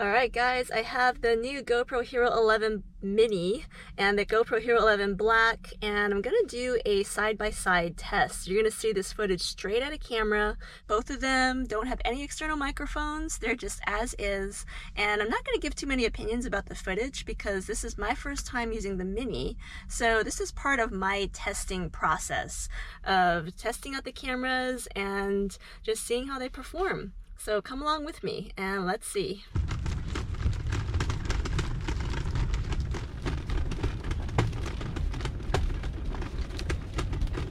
Alright guys, I have the new GoPro Hero 11 Mini and the GoPro Hero 11 Black, and I'm gonna do a side-by-side test. You're gonna see this footage straight out of camera. Both of them don't have any external microphones, they're just as is, and I'm not gonna give too many opinions about the footage because this is my first time using the Mini, so this is part of my testing process of testing out the cameras and just seeing how they perform. So come along with me and let's see.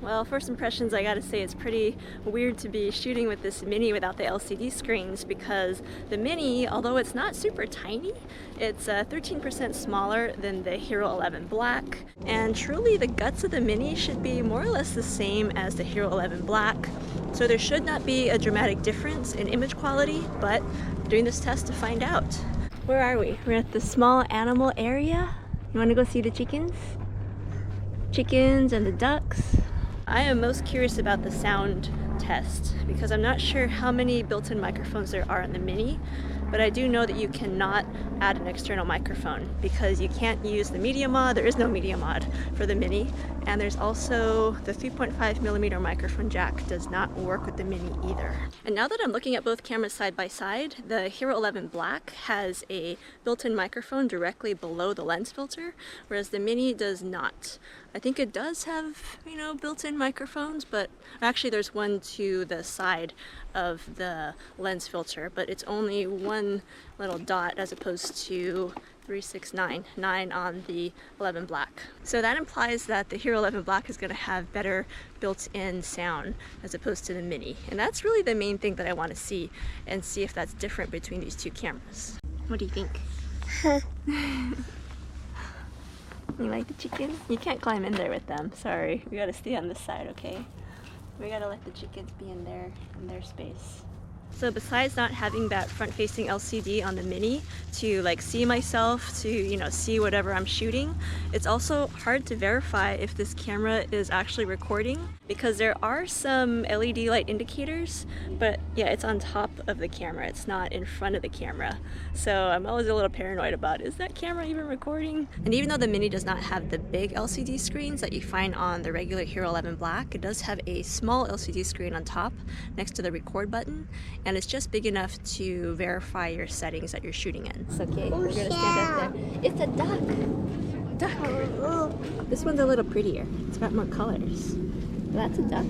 Well, first impressions, I gotta say it's pretty weird to be shooting with this Mini without the LCD screens, because the Mini, although it's not super tiny, it's 13% smaller than the Hero 11 Black, and truly the guts of the Mini should be more or less the same as the Hero 11 Black, so there should not be a dramatic difference in image quality, but I'm doing this test to find out. Where are we? We're at the small animal area. You wanna go see the chickens? Chickens and the ducks. I am most curious about the sound test because I'm not sure how many built-in microphones there are in the Mini, but I do know that you cannot add an external microphone because you can't use the media mod. There is no media mod for the Mini, and there's also the 3.5mm microphone jack does not work with the Mini either. And now that I'm looking at both cameras side by side, the Hero 11 Black has a built-in microphone directly below the lens filter, whereas the Mini does not. I think it does have, you know, built-in microphones, but actually there's one to the side of the lens filter, but it's only one little dot as opposed to 9 on the 11 Black. So that implies that the Hero 11 Black is going to have better built-in sound as opposed to the Mini. And that's really the main thing that I want to see, and see if that's different between these two cameras. What do you think? You like the chickens? You can't climb in there with them. Sorry. We gotta stay on this side, okay? We gotta let the chickens be in their space. So besides not having that front-facing LCD on the Mini to like see myself, to, you know, see whatever I'm shooting, it's also hard to verify if this camera is actually recording because there are some LED light indicators, but yeah, it's on top of the camera. It's not in front of the camera. So I'm always a little paranoid about, is that camera even recording? And even though the Mini does not have the big LCD screens that you find on the regular Hero 11 Black, it does have a small LCD screen on top next to the record button, and it's just big enough to verify your settings that you're shooting in. It's okay. We're gonna stand up there. It's a duck. Duck. This one's a little prettier. It's got more colors. That's a duck.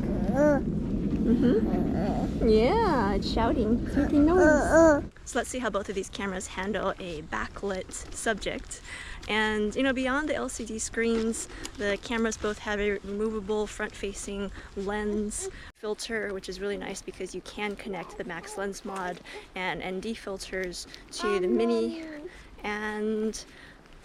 Yeah, it's shouting. It's making noise. So let's see how both of these cameras handle a backlit subject. And, you know, beyond the LCD screens, the cameras both have a removable front-facing lens filter, which is really nice because you can connect the Max Lens Mod and ND filters to the Mini. And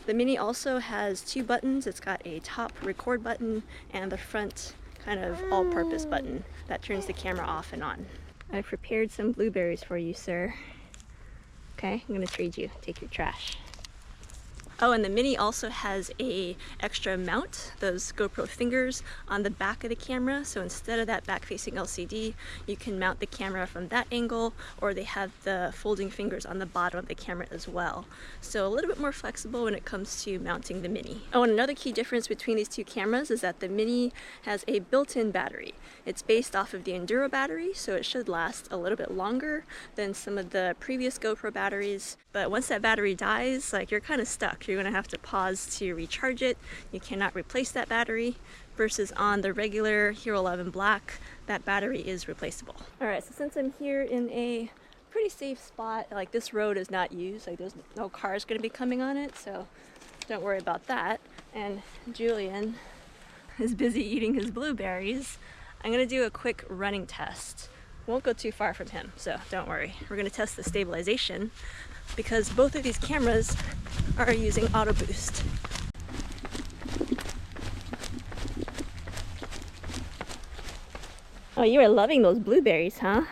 the Mini also has two buttons. It's got a top record button and the front kind of all-purpose button that turns the camera off and on. I've prepared some blueberries for you, sir. Okay, I'm gonna trade you. Take your trash. Oh, and the Mini also has a extra mount, those GoPro fingers, on the back of the camera. So instead of that back-facing LCD, you can mount the camera from that angle, or they have the folding fingers on the bottom of the camera as well. So a little bit more flexible when it comes to mounting the Mini. Oh, and another key difference between these two cameras is that the Mini has a built-in battery. It's based off of the Enduro battery, so it should last a little bit longer than some of the previous GoPro batteries. But once that battery dies, like, you're kind of stuck. You're gonna have to pause to recharge it. You cannot replace that battery, versus on the regular Hero 11 Black, that battery is replaceable. All right, so since I'm here in a pretty safe spot, like this road is not used, like there's no cars gonna be coming on it, so don't worry about that. And Julian is busy eating his blueberries. I'm gonna do a quick running test. Won't go too far from him, so don't worry. We're gonna test the stabilization because both of these cameras are using auto boost. Oh, you are loving those blueberries, huh?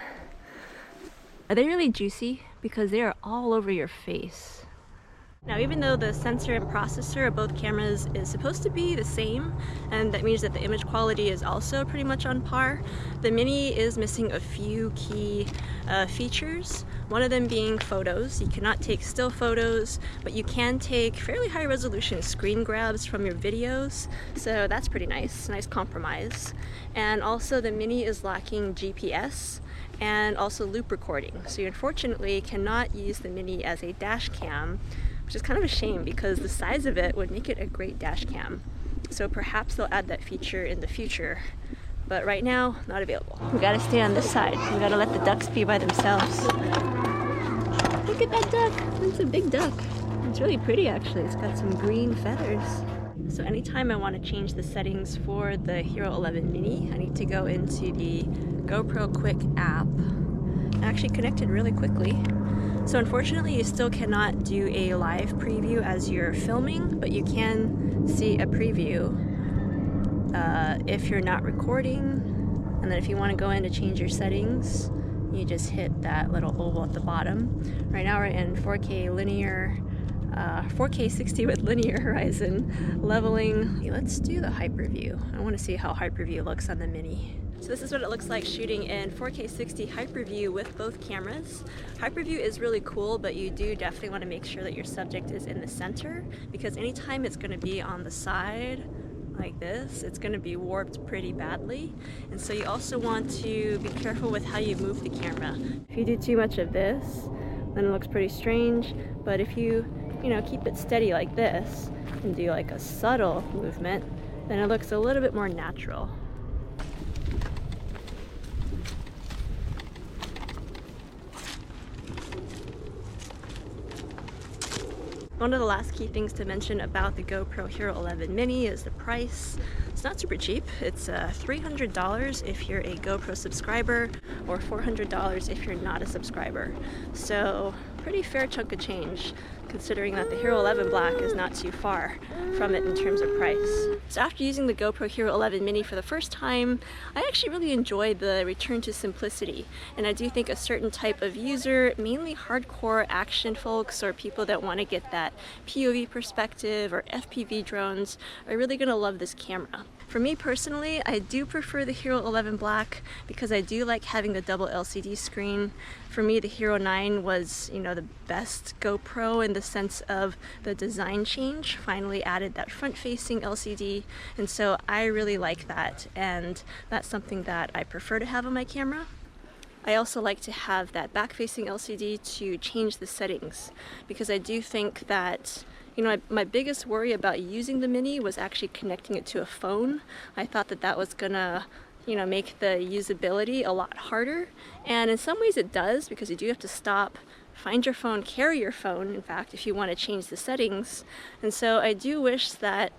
Are they really juicy? Because they are all over your face. Now, even though the sensor and processor of both cameras is supposed to be the same, and that means that the image quality is also pretty much on par, the Mini is missing a few key features. One of them being photos. You cannot take still photos, but you can take fairly high resolution screen grabs from your videos, so that's pretty nice compromise. And also the Mini is lacking GPS and also loop recording, so you unfortunately cannot use the Mini as a dash cam, which is kind of a shame because the size of it would make it a great dash cam. So perhaps they'll add that feature in the future, but right now, not available. We gotta stay on this side. We gotta let the ducks be by themselves. Look at that duck, that's a big duck. It's really pretty actually, it's got some green feathers. So anytime I want to change the settings for the Hero 11 Mini, I need to go into the GoPro Quik app. I actually connected really quickly. So unfortunately you still cannot do a live preview as you're filming, but you can see a preview if you're not recording. And then if you want to go in to change your settings, you just hit that little oval at the bottom. Right now we're in 4K linear, 4K 60 with linear horizon leveling. Let's do the Hyperview. I want to see how Hyperview looks on the Mini. So this is what it looks like shooting in 4K 60 Hyperview with both cameras. Hyperview is really cool, but you do definitely want to make sure that your subject is in the center, because anytime it's going to be on the side like this, it's going to be warped pretty badly. And so you also want to be careful with how you move the camera. If you do too much of this, then it looks pretty strange, but if you keep it steady like this and do like a subtle movement, then it looks a little bit more natural. One of the last key things to mention about the GoPro Hero 11 Mini is the price. It's not super cheap. It's $300 if you're a GoPro subscriber, or $400 if you're not a subscriber. So pretty fair chunk of change, considering that the Hero 11 Black is not too far from it in terms of price. So after using the GoPro Hero 11 Mini for the first time, I actually really enjoyed the return to simplicity. And I do think a certain type of user, mainly hardcore action folks or people that want to get that POV perspective or FPV drones, are really going to love this camera. For me personally, I do prefer the Hero 11 Black because I do like having the double LCD screen. For me, the Hero 9 was, the best GoPro in the sense of the design change. Finally added that front-facing LCD, and so I really like that, and that's something that I prefer to have on my camera. I also like to have that back-facing LCD to change the settings, because I do think that my biggest worry about using the Mini was actually connecting it to a phone. I thought that that was gonna, make the usability a lot harder. And in some ways it does, because you do have to stop, find your phone, carry your phone, in fact, if you want to change the settings. And so I do wish that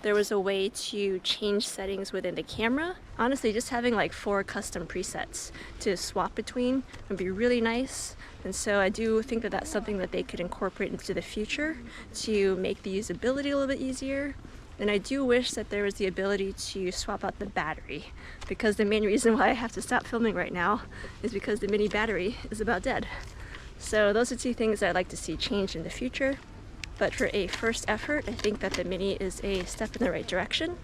there was a way to change settings within the camera. Honestly, just having like 4 custom presets to swap between would be really nice. And so I do think that that's something that they could incorporate into the future to make the usability a little bit easier. And I do wish that there was the ability to swap out the battery, because the main reason why I have to stop filming right now is because the Mini battery is about dead. So those are 2 things I'd like to see change in the future. But for a first effort, I think that the Mini is a step in the right direction,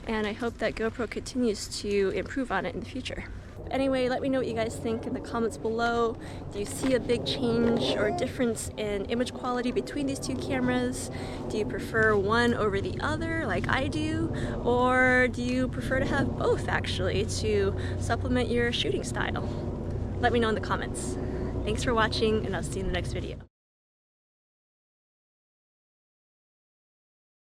and I hope that GoPro continues to improve on it in the future. Anyway, let me know what you guys think in the comments below. Do you see a big change or difference in image quality between these 2 cameras? Do you prefer one over the other like I do? Or do you prefer to have both actually to supplement your shooting style? Let me know in the comments. Thanks for watching, and I'll see you in the next video.